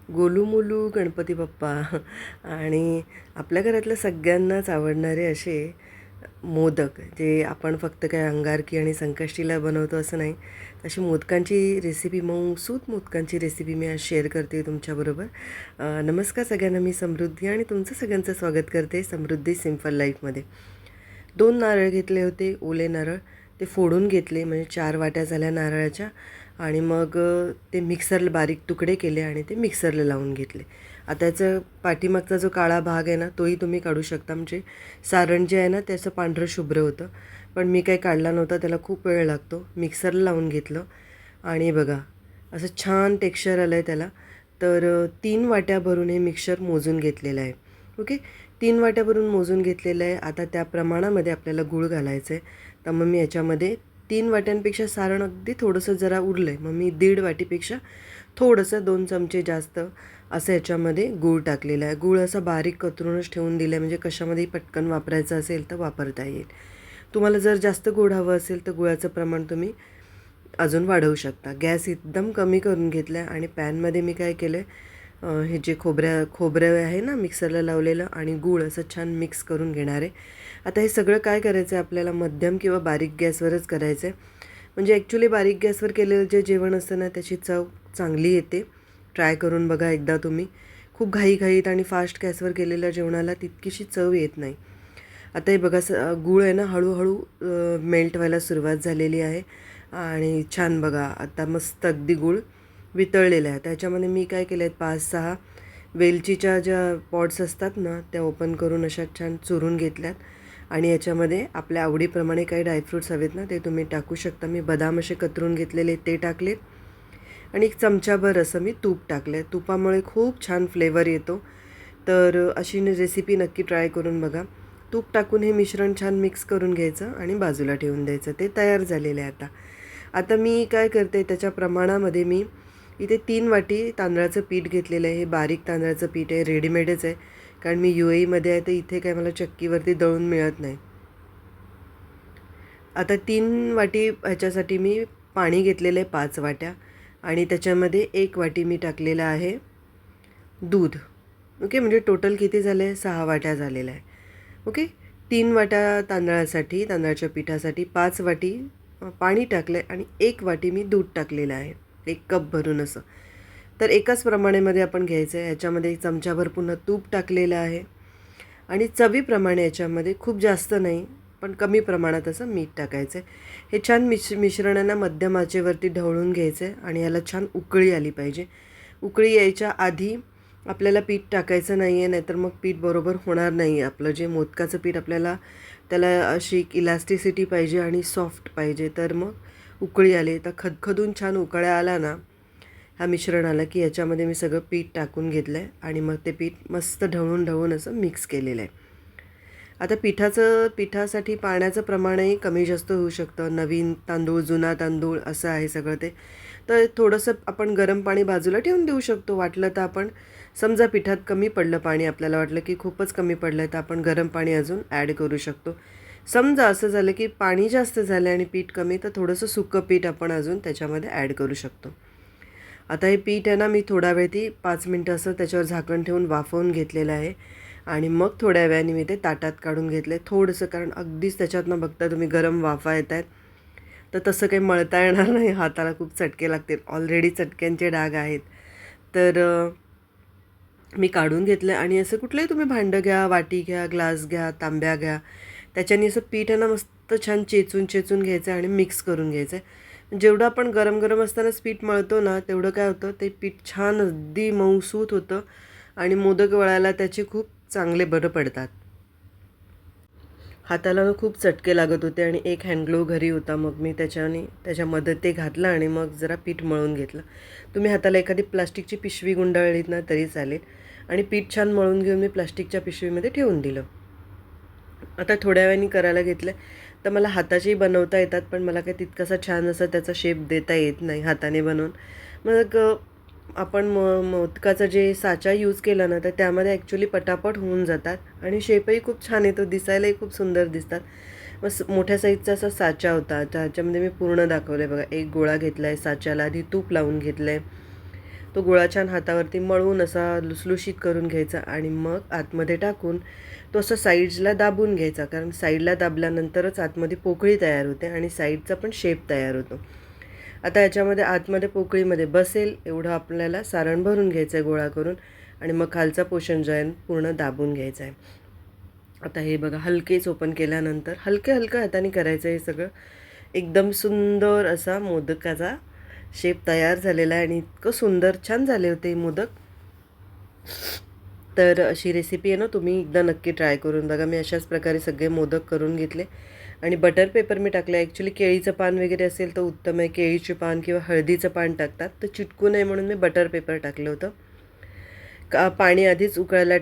गोलूमोलू गणपती बाप्पा आणि आपल्या घरातल्या सगळ्यांनाच आवडणारे असे मोदक, जे आपण फक्त काय अंगारकी आणि संकष्टीला बनवतो असं नाही. अशी मोदकांची रेसिपी, मऊसूत मोदकांची रेसिपी मी आज शेअर करते तुमच्याबरोबर. नमस्कार सगळ्यांना, मी समृद्धी आणि तुमचं सगळ्यांचं स्वागत करते समृद्धी सिम्पल लाईफमध्ये. 2 नारळ घेतले होते, ओले नारळ. ते फोडून घेतले, म्हणजे 4 वाट्या झाल्या नारळाच्या. आणि मग ते मिक्सरला बारीक तुकडे केले आणि ते मिक्सरला लावून घेतले. आता याचं पाठीमागचा जो काळा भाग आहे ना, तोही तुम्ही काढू शकता. म्हणजे सारण जे आहे ना, त्याचं पांढरं शुभ्र होतं. पण मी काही काढला नव्हता, त्याला खूप वेळ लागतो. मिक्सरला लावून घेतलं आणि बघा असं छान टेक्स्चर आलं आहे त्याला. तर 3 वाट्या भरून हे मिक्सर मोजून घेतलेलं आहे. ओके, 3 वाट्या भरून मोजून घेतलेलं आहे. आता त्या प्रमाणामध्ये आपल्याला गूळ घालायचं आहे. तर मग मी याच्यामध्ये 3 वाट्यांपेक्षा सारण अगदी थोडंसं जरा उरलं आहे, मग मी 1.5 वाटीपेक्षा थोडंसं 2 चमचे जास्त असं याच्यामध्ये गूळ टाकलेलं आहे. गूळ असं बारीक कतरूनच ठेवून दिलं आहे, म्हणजे कशामध्येही पटकन वापरायचं असेल तर वापरता येईल. तुम्हाला जर जास्त गोड हवं असेल तर गुळाचं प्रमाण तुम्ही अजून वाढवू शकता. गॅस एकदम कमी करून घेतला आहे आणि पॅनमध्ये मी काय केलं आहे, हे जे खोबरं आहे ना मिक्सरला लावलेलं आणि गूळ असं छान मिक्स करून घेणार आहे. आता हे सगळं काय करायचं आहे आपल्याला, मध्यम किंवा बारीक गॅसवरच करायचं आहे. म्हणजे ॲक्च्युली बारीक गॅसवर केलेलं जे जेवण असतं ना, त्याची चव चांगली येते. ट्राय करून बघा एकदा तुम्ही. खूप घाईघाईत आणि फास्ट गॅसवर केलेल्या जेवणाला तितकीशी चव येत नाही. आता हे बघा, गूळ आहे ना हळूहळू मेल्ट व्हायला सुरुवात झालेली आहे आणि छान बघा आता मस्त अगदी गूळ वितळलेला आहे. त्याच्यामध्ये मी काय केलं आहे, 5-6 वेलचीच्या ज्या पॉड्स असतात ना, त्या ओपन करून अशा छान चुरून घेतल्यात. आणि याच्यामध्ये आपल्या आवडीप्रमाणे काही ड्रायफ्रूट्स हवेत ना, ते तुम्ही टाकू शकता. मी बदाम असे कतरून घेतलेले ते टाकलेत आणि 1 चमचाभर असं मी तूप टाकलं आहे. तुपामुळे खूप छान फ्लेवर येतो. तर अशी रेसिपी नक्की ट्राय करून बघा. तूप टाकून हे मिश्रण छान मिक्स करून घ्यायचं आणि बाजूला ठेवून द्यायचं. ते तयार झालेलं आहे. आता मी काय करते, त्याच्या प्रमाणामध्ये मी इथे 3 वाटी तांदळाचं पीठ घेतलेलं आहे. हे बारीक तांदळाचं पीठ आहे, रेडीमेडच आहे. कारण मी UAEमध्ये आहे, तर इथे काय मला चक्कीवरती दळून मिळत नाही. आता 3 वाटी ह्याच्यासाठी मी पाणी घेतलेलं आहे 5 वाट्या आणि त्याच्यामध्ये 1 वाटी मी टाकलेलं आहे दूध. ओके, म्हणजे टोटल किती झालं आहे, 6 वाट्या झालेल्या आहे. ओके, 3 वाट्या तांदळाच्या पिठासाठी 5 वाटी पाणी टाकलं आहे आणि 1 वाटी मी दूध टाकलेलं आहे, 1 कप भरून असं. तर एकाच प्रमाणामध्ये आपण घ्यायचं आहे. याच्यामध्ये 1 चमचाभर पुन्हा तूप टाकलेलं आहे आणि चवीप्रमाणे याच्यामध्ये खूप जास्त नाही पण कमी प्रमाणात असं मीठ टाकायचं आहे. हे छान मिश्रणांना मध्यम आचेवरती ढवळून घ्यायचं आहे आणि याला छान उकळी आली पाहिजे. उकळी यायच्या आधी आपल्याला पीठ टाकायचं नाही आहे, नाहीतर मग पीठ बरोबर होणार नाही आहे. आपलं जे मोदकाचं पीठ आपल्याला त्याला अशी इलास्टिसिटी पाहिजे आणि सॉफ्ट पाहिजे. तर मग उकळी आली तर खदखदून छान उकळ्या आला ना, हा मिश्रण आलं की याच्यामध्ये मी सगळं पीठ टाकून घेतलं आहे आणि मग ते पीठ मस्त ढवळून असं मिक्स केलेलं आहे. आता पिठासाठी पाण्याचं प्रमाणही कमी जास्त होऊ शकतं. नवीन तांदूळ, जुना तांदूळ असं आहे सगळं ते. तर थोडंसं आपण गरम पाणी बाजूला ठेवून देऊ शकतो. वाटलं तर आपण, समजा पिठात कमी पडलं पाणी, आपल्याला वाटलं की खूपच कमी पडलं आहे, तर आपण गरम पाणी अजून ॲड करू शकतो. समजा असं झालं की पाणी जास्त झालं आणि पीठ कमी, तर थोडंसं सुकं पीठ आपण अजून त्याच्यामध्ये ॲड करू शकतो. आता हे पीठ आहे ना, मी थोडा वेळ 5 मिनटं असं त्याच्यावर झाकण ठेवून वाफवून घेतलेलं आहे आणि मग थोड्या वेळाने मी ते ताटात काढून घेतलं आहे. थोडंसं, कारण अगदीच त्याच्यातनं बघता तुम्ही गरम वाफा येत आहेत, तर तसं काही मळता येणार नाही. हाताला खूप चटके लागतील, ऑलरेडी चटक्यांचे डाग आहेत. तर मी काढून घेतलं आहे आणि असं कुठलंही तुम्ही भांडं घ्या, वाटी घ्या, ग्लास घ्या, तांब्या घ्या, त्याच्याने असं पीठ आहे ना मस्त छान चेचून घ्यायचं आहे आणि मिक्स करून घ्यायचं आहे. जेवढं आपण गरम असतानाच पीठ मळतो ना, तेवढं काय होतं, ते पीठ छान अगदी मऊसूत होतं आणि मोदक वळायला त्याचे खूप चांगले बरं पडतात. हाताला ना खूप चटके लागत होते आणि एक हँडग्लोव घरी होता, मग मी त्याच्यामध्ये ते घातलं आणि मग जरा पीठ मळून घेतलं. तुम्ही हाताला एखादी प्लास्टिकची पिशवी गुंडाळलीत ना तरी चालेल. आणि पीठ छान मळून घेऊन मी प्लास्टिकच्या पिशवीमध्ये ठेवून दिलं. आता थोड्या वेळाने करायला घेतलं तर मला हाताचेही बनवता येतात, पण मला काही तितकासा छान असा त्याचा शेप देता येत नाही हाताने बनवून. मग आपण मोदकाचा जे साचा यूज केला ना, तर त्यामध्ये ॲक्च्युली पटापट होऊन जातात आणि शेपही खूप छान येतो, दिसायलाही खूप सुंदर दिसतात. मग मोठ्या साईजचा असा साचा होता, त्याच्यामध्ये मी पूर्ण दाखवलं आहे बघा. एक गोळा घेतला आहे, साच्याला आधी तूप लावून घेतलं आहे तो गोळा छान हातावरती मळून असा लुसलुशीत करून घ्यायचा आणि मग आतमध्ये टाकून तो असं साईड्सला दाबून घ्यायचा, कारण साईडला दाबल्यानंतरच आतमध्ये पोकळी तयार होते आणि साईडचा पण शेप तयार होतो. आता याच्यामध्ये आतमध्ये पोकळीमध्ये बसेल एवढं आपल्याला सारण भरून घ्यायचं आहे गोळा करून आणि मग खालचा पोर्शन जो आहे पूर्ण दाबून घ्यायचा आहे. आता हे बघा हलकेच ओपन केल्यानंतर हलक्या हाताने करायचं हे सगळं. एकदम सुंदर असा मोदकाचा शेप तयार झालेला आहे आणि इतकं सुंदर छान झाले होते मोदक. तर अशी रेसिपी आहे ना, तुम्ही एकदा नक्की ट्राय करून बघा. मी अशाच प्रकारे सगळे मोदक करून घेतले आणि बटर पेपर मी टाकलं. ॲक्च्युली केळीचं पान वगैरे असेल तर उत्तम आहे. केळीचे पान किंवा हळदीचं पान टाकतात तर चिटकू नये म्हणून मी बटर पेपर टाकलं होतं. पाणी आधीच उकळायला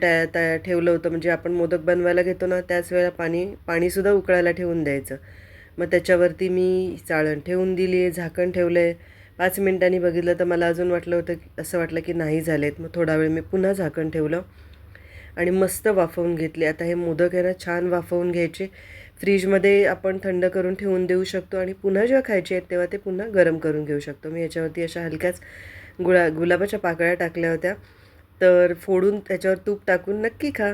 ठेवलं होतं, म्हणजे आपण मोदक बनवायला घेतो ना त्याच वेळेला पाणीसुद्धा उकळायला ठेवून द्यायचं. मग त्याच्यावरती मी चाळण ठेवून दिली आहे, झाकण ठेवलं आहे. 5 मिनिटांनी बघितलं तर मला अजून असं वाटलं की नाही झालेत. मग थोडा वेळ मी पुन्हा झाकण ठेवलं आणि मस्त वाफवून घेतले. आता हे मोदक आहे ना छान वाफवून घ्यायचे. फ्रीजमध्ये आपण थंड करून ठेवून देऊ शकतो आणि पुन्हा जेव्हा खायचे आहेत तेव्हा ते पुन्हा गरम करून घेऊ शकतो. मी याच्यावरती अशा हलक्याच गुलाबाच्या पाकळ्या टाकल्या होत्या. तर फोडून त्याच्यावर तूप टाकून नक्की खा.